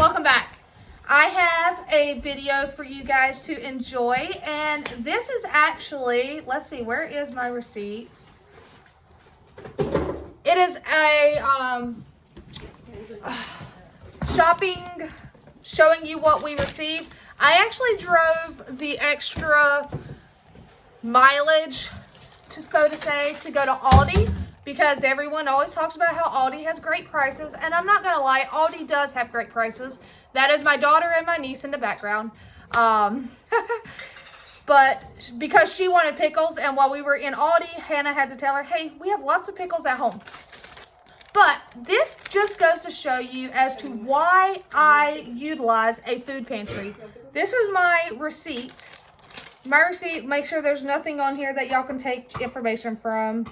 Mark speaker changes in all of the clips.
Speaker 1: welcome back. I have a video for you guys to enjoy, and this is actually, let's see, where is my receipt? It is a shopping, showing you what we received. I actually drove the extra mileage, so to say, to go to Aldi, because everyone always talks about how Aldi has great prices, and I'm not gonna lie, Aldi does have great prices. That is my daughter and my niece in the background. But because she wanted pickles, and while we were in Aldi, Hannah had to tell her, hey, we have lots of pickles at home. But this just goes to show you as to why I utilize a food pantry. This is my receipt. My receipt, make sure there's nothing on here that y'all can take information from.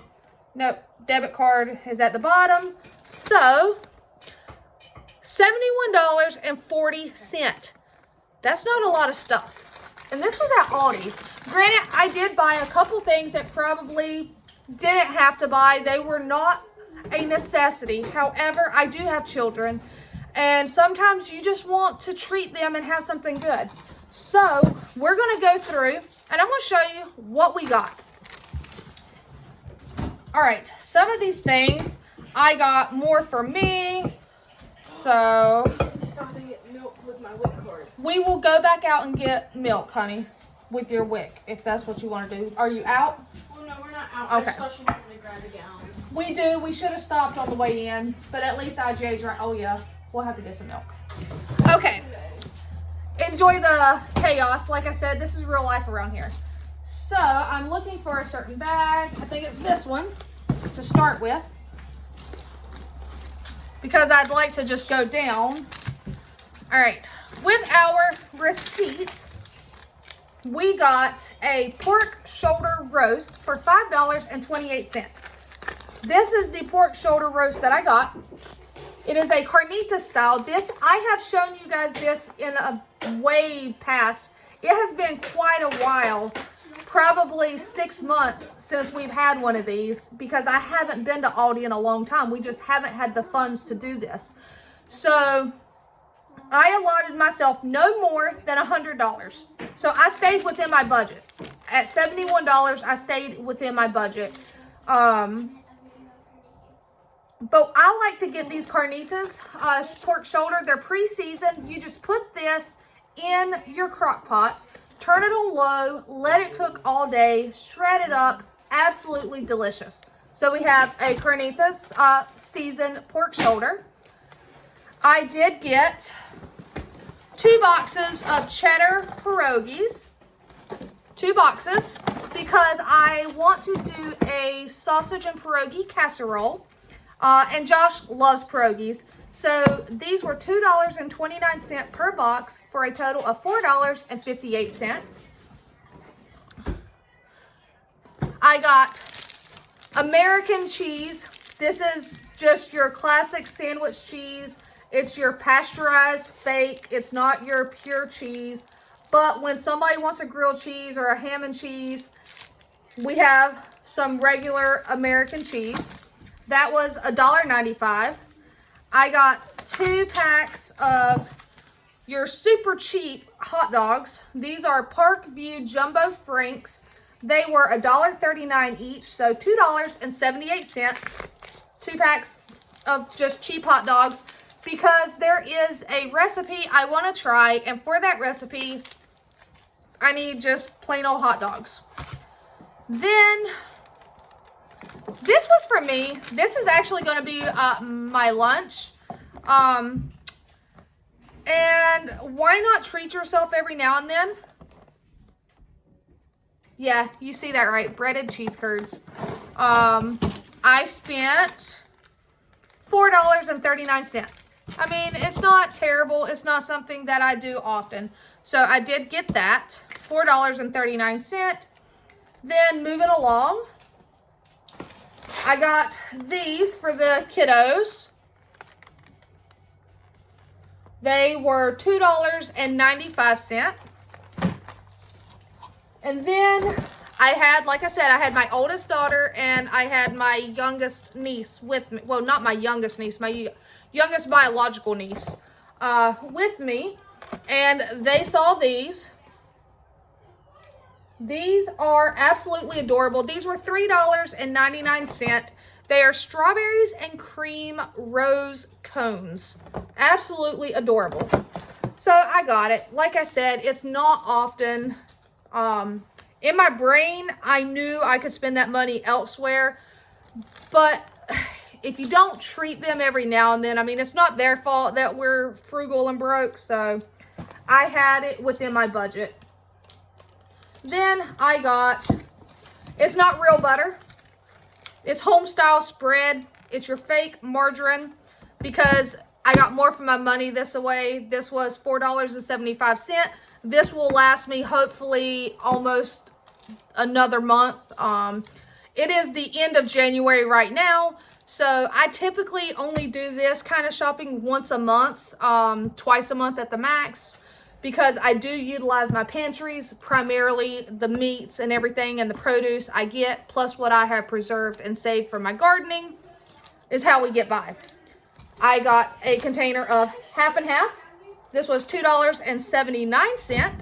Speaker 1: Nope, debit card is at the bottom. So, $71.40. That's not a lot of stuff. And this was at Aldi. Granted, I did buy a couple things that probably didn't have to buy. They were not a necessity. However, I do have children, and sometimes you just want to treat them and have something good. So, we're going to go through, and I'm going to show you what we got. Alright, some of these things, I got more for me. So,
Speaker 2: Stop and get milk with my WIC card.
Speaker 1: We will go back out and get milk, honey, with your WIC, if that's what you want to do. Are you out?
Speaker 2: Well, no, we're not out.
Speaker 1: Okay.
Speaker 2: I just thought she wanted me to grab a gallon.
Speaker 1: We do. We should have stopped on the way in, but at least IJ's right. Oh, yeah. We'll have to get some milk. Okay. Enjoy the chaos. Like I said, this is real life around here. So, I'm looking for a certain bag. I think it's this one to start with, because I'd like to just go down. All right. With our receipt, we got a pork shoulder roast for $5.28. This is the pork shoulder roast that I got. It is a carnita style. This, I have shown you guys this in a way past. It has been quite a while, probably 6 months since we've had one of these, because I haven't been to Aldi in a long time. We just haven't had the funds to do this. So I allotted myself no more than $100. So I stayed within my budget. At $71, I stayed within my budget. But I like to get these carnitas, pork shoulder. They're pre-seasoned. You just put this in your crock pot, turn it on low, let it cook all day, shred it up. Absolutely delicious. So we have a carnitas seasoned pork shoulder. I did get 2 boxes of cheddar pierogies. 2 boxes, because I want to do a sausage and pierogi casserole. And Josh loves pierogies. So these were $2.29 per box for a total of $4.58. I got American cheese. This is just your classic sandwich cheese. It's your pasteurized fake. It's not your pure cheese. But when somebody wants a grilled cheese or a ham and cheese, we have some regular American cheese. That was $1.95. I got 2 packs of your super cheap hot dogs. These are Parkview Jumbo Franks. They were $1.39 each, so $2.78. 2 packs of just cheap hot dogs, because there is a recipe I want to try, and for that recipe, I need just plain old hot dogs. Then, this was for me. This is actually going to be my lunch. And why not treat yourself every now and then? Yeah, you see that right. Breaded cheese curds. I spent $4.39. I mean, it's not terrible. It's not something that I do often. So I did get that. $4.39. Then moving along, I got these for the kiddos. They were $2.95. And then I had, like I said, I had my oldest daughter and I had my youngest niece with me. Well, not my youngest niece, my youngest biological niece. with me, and they saw these. These are absolutely adorable. These were $3.99. They are strawberries and cream rose cones. Absolutely adorable. So I got it. Like I said, it's not often. In my brain, I knew I could spend that money elsewhere. But if you don't treat them every now and then, I mean, it's not their fault that we're frugal and broke. So I had it within my budget. Then I got, it's not real butter. It's home style spread. It's your fake margarine because I got more for my money this way. This was $4.75. This will last me hopefully almost another month. It is the end of January right now. So I typically only do this kind of shopping once a month, twice a month at the max. Because I do utilize my pantries, primarily the meats and everything and the produce I get, plus what I have preserved and saved for my gardening, is how we get by. I got a container of half and half. This was $2.79.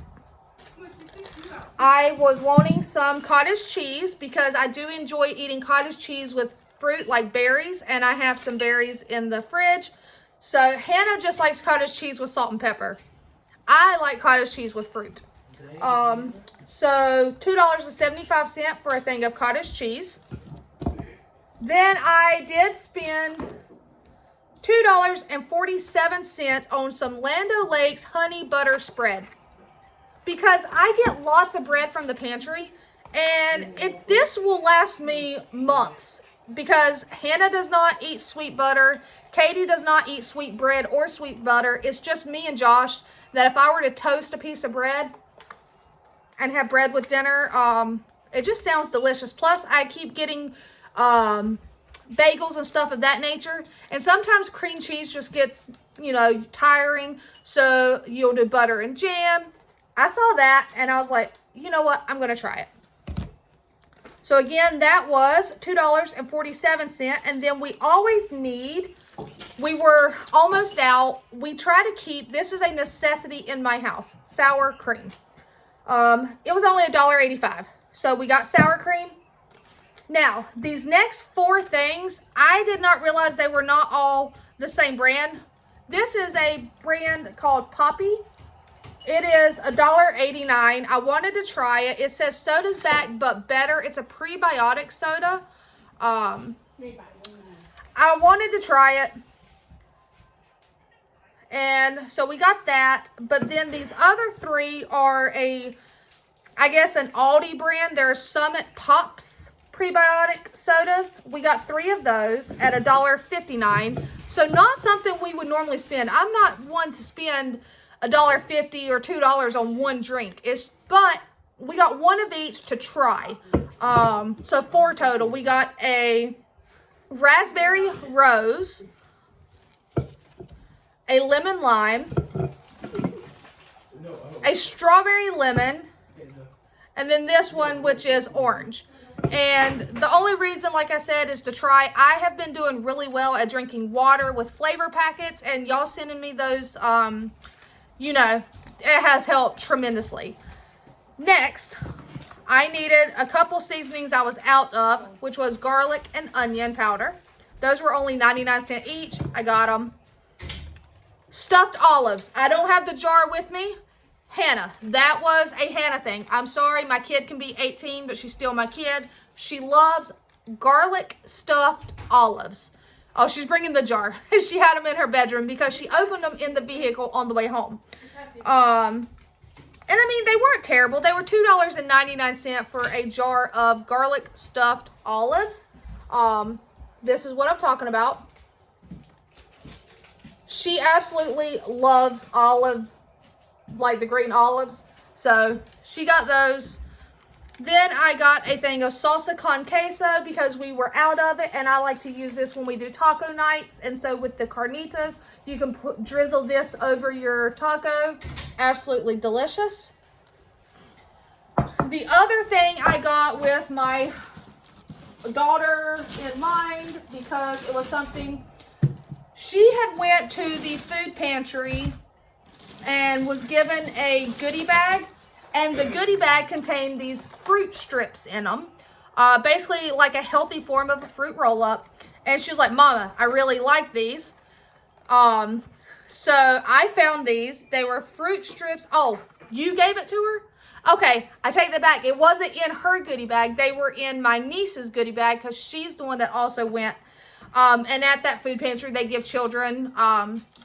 Speaker 1: I was wanting some cottage cheese because I do enjoy eating cottage cheese with fruit like berries, and I have some berries in the fridge. So Hannah just likes cottage cheese with salt and pepper. I like cottage cheese with fruit. So $2.75 for a thing of cottage cheese. Then I did spend $2.47 on some Land O'Lakes honey butter spread. Because I get lots of bread from the pantry. And this will last me months. Because Hannah does not eat sweet butter. Katie does not eat sweet bread or sweet butter. It's just me and Josh. That if I were to toast a piece of bread and have bread with dinner, it just sounds delicious. Plus, I keep getting bagels and stuff of that nature. And sometimes cream cheese just gets, tiring. So you'll do butter and jam. I saw that and I was like, you know what? I'm going to try it. So again, that was $2.47. And then we always need... We were almost out. We try to keep, this is a necessity in my house, sour cream. It was only $1.85. So we got sour cream. Now, these next four things, I did not realize they were not all the same brand. This is a brand called Poppy. It is $1.89. I wanted to try it. It says soda's back, but better. It's a prebiotic soda. I wanted to try it. And so we got that. But then these other three are an Aldi brand. They're Summit Pops prebiotic sodas. We got three of those at $1.59. So not something we would normally spend. I'm not one to spend $1.50 or $2 on one drink. But we got one of each to try. So four total. We got a raspberry rose, a lemon lime, a strawberry lemon, and then this one, which is orange. And the only reason, like I said, is to try. I have been doing really well at drinking water with flavor packets, and y'all sending me those, it has helped tremendously. Next, I needed a couple seasonings I was out of, which was garlic and onion powder. Those were only 99 cents each. I got them. Stuffed olives. I don't have the jar with me. Hannah. That was a Hannah thing. I'm sorry, my kid can be 18, but she's still my kid. She loves garlic stuffed olives. Oh, she's bringing the jar. She had them in her bedroom because she opened them in the vehicle on the way home. And I mean, they weren't terrible. They were $2.99 for a jar of garlic stuffed olives. This is what I'm talking about. She absolutely loves olive, like the green olives. So she got those. Then I got a thing of salsa con queso because we were out of it. And I like to use this when we do taco nights. And so with the carnitas, you can drizzle this over your taco. Absolutely delicious. The other thing I got with my daughter in mind, because it was something she had went to the food pantry and was given a goodie bag, and the goodie bag contained these fruit strips in them, basically like a healthy form of a fruit roll-up. And she was like, Mama, I really like these. So I found these. They were fruit strips. Oh, you gave it to her? Okay, I take that back. It wasn't in her goodie bag. They were in my niece's goodie bag because she's the one that also went. And at that food pantry, they give children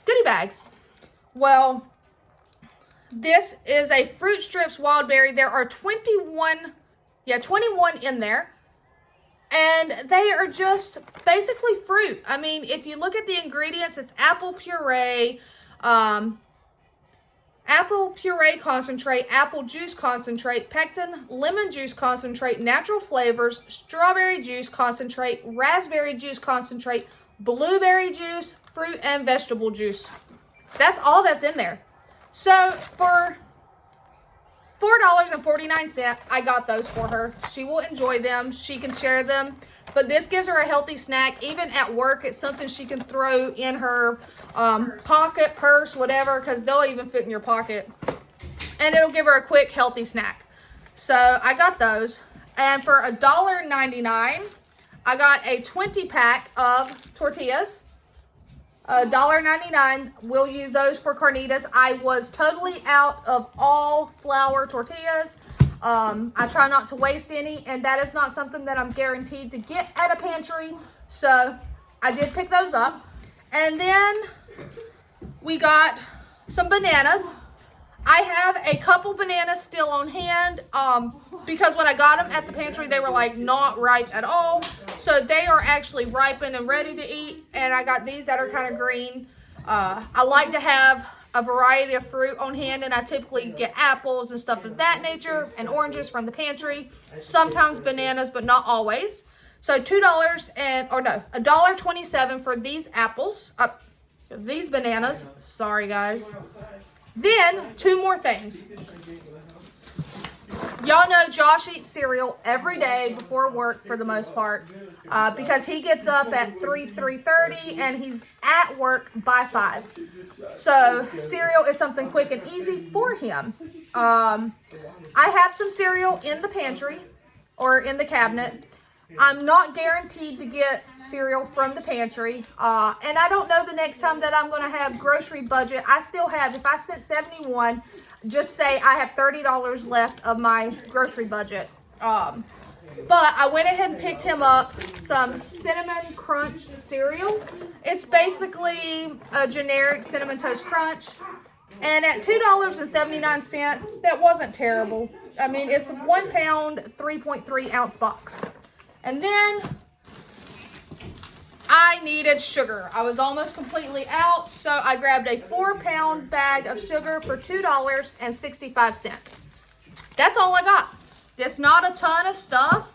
Speaker 1: goodie bags. Well, this is a fruit strips wild berry. There are 21 in there. And they are just basically fruit. I mean, if you look at the ingredients, it's apple puree concentrate, apple juice concentrate, pectin, lemon juice concentrate, natural flavors, strawberry juice concentrate, raspberry juice concentrate, blueberry juice, fruit and vegetable juice. That's all that's in there. So for $4.49, I got those for her. She will enjoy them. She can share them. But this gives her a healthy snack. Even at work, it's something she can throw in her pocket, purse, whatever, because they'll even fit in your pocket. And it'll give her a quick, healthy snack. So I got those. And for $1.99, I got a 20-pack of tortillas. $1.99. We'll use those for carnitas. I was totally out of all flour tortillas. I try not to waste any, and that is not something that I'm guaranteed to get at a pantry. So I did pick those up. And then we got some bananas. I have a couple bananas still on hand because when I got them at the pantry, they were like not ripe at all. So they are actually ripened and ready to eat. And I got these that are kind of green. I like to have a variety of fruit on hand, and I typically get apples and stuff of that nature and oranges from the pantry. Sometimes bananas, but not always. So $1.27 for these apples. These bananas. Sorry, guys. Then, two more things. Y'all know Josh eats cereal every day before work for the most part because he gets up at 3:30 and he's at work by 5. So, cereal is something quick and easy for him. I have some cereal in the pantry or in the cabinet. I'm not guaranteed to get cereal from the pantry. And I don't know the next time that I'm going to have grocery budget. I still have, if I spent $71, just say I have $30 left of my grocery budget. But I went ahead and picked him up some Cinnamon Crunch cereal. It's basically a generic Cinnamon Toast Crunch. And at $2.79, that wasn't terrible. I mean, it's 1 pound, 3.3 ounce box. And then I needed sugar. I was almost completely out, so I grabbed a 4-pound bag of sugar for $2.65. That's all I got. It's not a ton of stuff.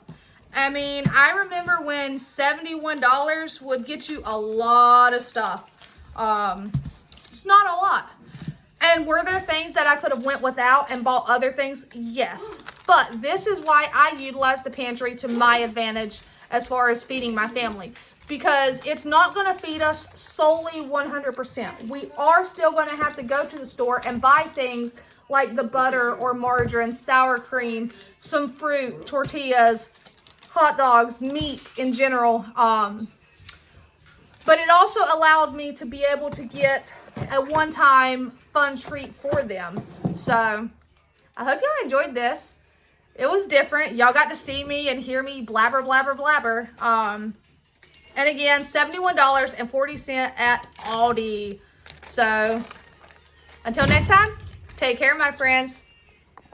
Speaker 1: I mean, I remember when $71 would get you a lot of stuff. It's not a lot. And were there things that I could have went without and bought other things? Yes. But this is why I utilize the pantry to my advantage as far as feeding my family. Because it's not going to feed us solely 100%. We are still going to have to go to the store and buy things like the butter or margarine, sour cream, some fruit, tortillas, hot dogs, meat in general. But it also allowed me to be able to get a one-time fun treat for them. So I hope y'all enjoyed this. It was different. Y'all got to see me and hear me blabber, blabber, blabber. And again, $71.40 at Aldi. So until next time, take care, my friends.